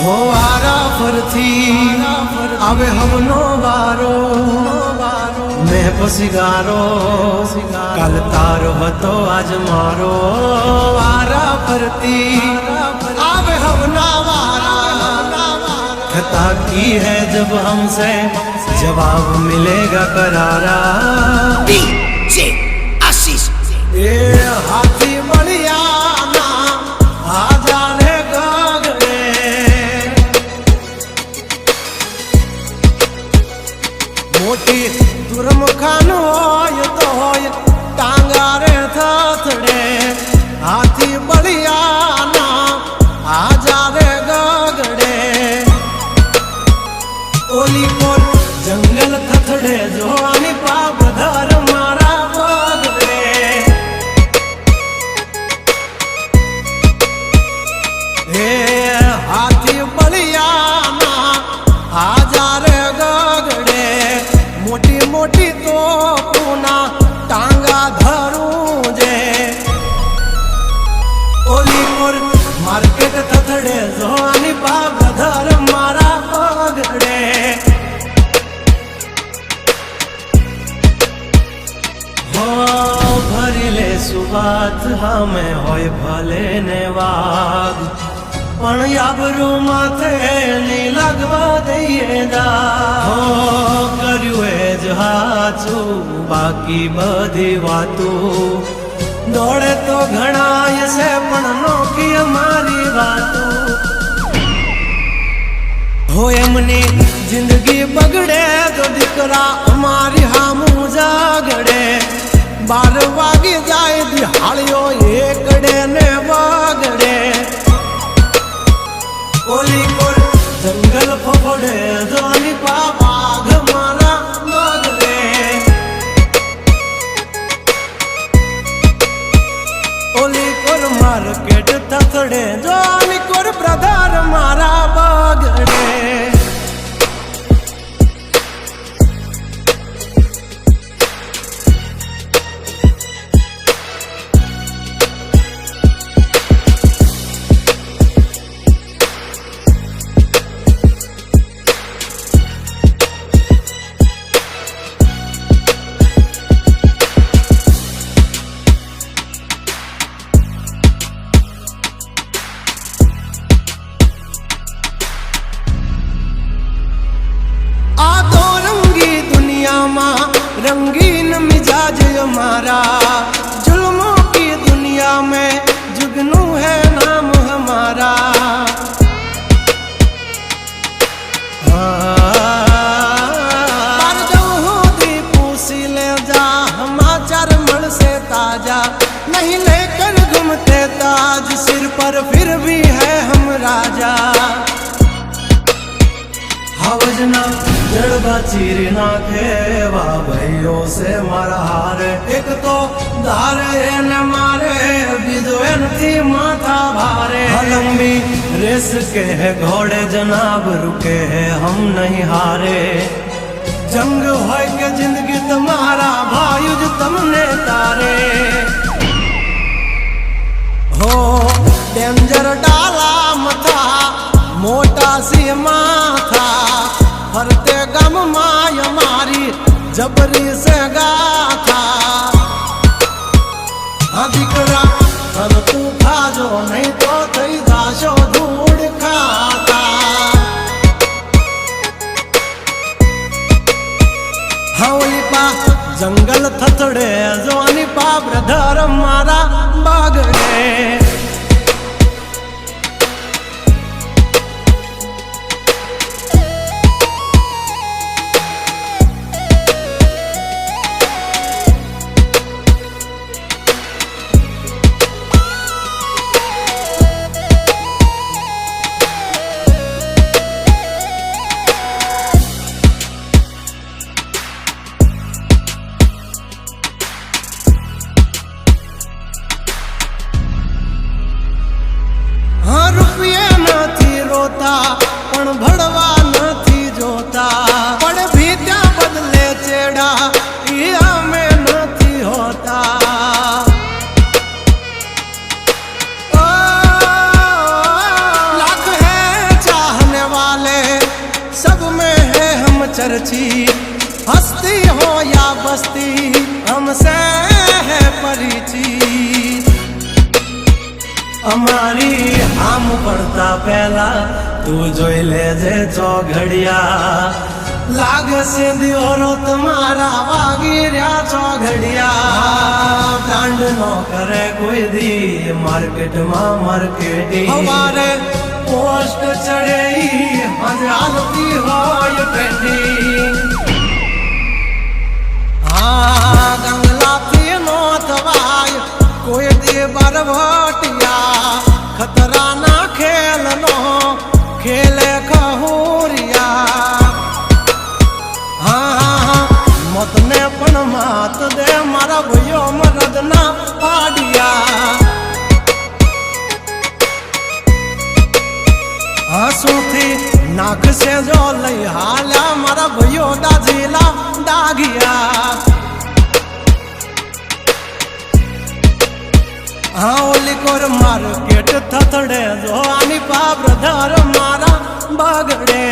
हो वारा फरथी आवे हमनो वारो मैं पसिगारो कल तारो हतो आज मारो वारा फरती आवे हमना वारा खता की है जब हमसे जवाब मिलेगा करारा डीजे आशीष ए हाथी बढ़िया ना आजा रे गगड़े मोटी दुर्मुखान होय तो होय टांगा रे थथड़े हाथी बढ़िया ना आजा रे गगड़े ओली कोल जंगल थथड़े जो आनी पाप धर मारा बगड़े हे हाथी बढ़िया ना आजा रे गगड़े मोटी मोटी तो पूना टांगा धरूं जे ओली कोल मार्केट थथड़े जो आनी पाप धर मारा बगड़े भरीले सुबात हमें होय भले ने वाग पण याबरू माथे नी लगवा दઈએ दा हो કર્યું એ જ હાચું બાકી બધી વાતો દોડે તો ઘણાય છે પણ નોકી અમારી વાતો हो एमनी जिंदगी बगड़े तो दिकरा हमारी हामू जागड़े 12 वागी जाए दिहाड़ियों एकड़े ने वागड़े ओली कोल जंगल फफड़े जानी बाघ मारा मगड़े ओली कोल मार्केट थथड़े जानी कोल ब्रदर मारा बगड़े रंगीन मिजाज हमारा जुल्मों की दुनिया में जुगनू है नाम हमारा पर जो दी पूसी ले जा समाचार मल से ताजा नहीं लेकर घूमते ताज सिर पर फिर भी है हम राजा हवजना जड़बा चीर नाखे वा भाइयों से मारा हार एक तो धारे न मारे बीजो थी माथा भारे लंबी रेस के है घोड़े जनाब रुके है हम नहीं हारे जंग हो के जिंदगी तुम्हारा भायुज तुमने तारे हो डेंजर डाला मथा मोटा सी माथा फरते गम माय मारी जबरी से गाथा अधिकरा तब तू खाजो नहीं तो थई जाशो धूड़ खाता हवली पा जंगल थथड़े जोनी पा ब्रदर मारा बागड़े चर्चित, हस्ती हो या बस्ती हमसे है परिचित। અમારી આમ પડતા પહેલા તું જોઈ લેજે ચોઘડિયા, લાગશે દિયોરો તમારા વાગી રહ્યા ચોઘડિયા। કાંડ નો કરે કોઈ દી માર્કેટમાં માર્કેટિંગ, અમારે પોસ્ટ ચડે હાલતી હોય ટ્રેન્ડિંગ। ગંગલાથી નો થવાય કોઈ દી બરવટિયા, ખતરા ના ખેલ નો ખેલે ખહુરિયા। મત ને પણ માત દે મારા ભાઈઓ મરદ ના પાડિયા। હસુથી નાક से जो લઈ હાલ્યા મારા ભાઈઓ દાજીલા દાગિયા। हाँ ओली कोर मार्केट थथड़े जो आनी पा ब्रदर मारा बगड़े।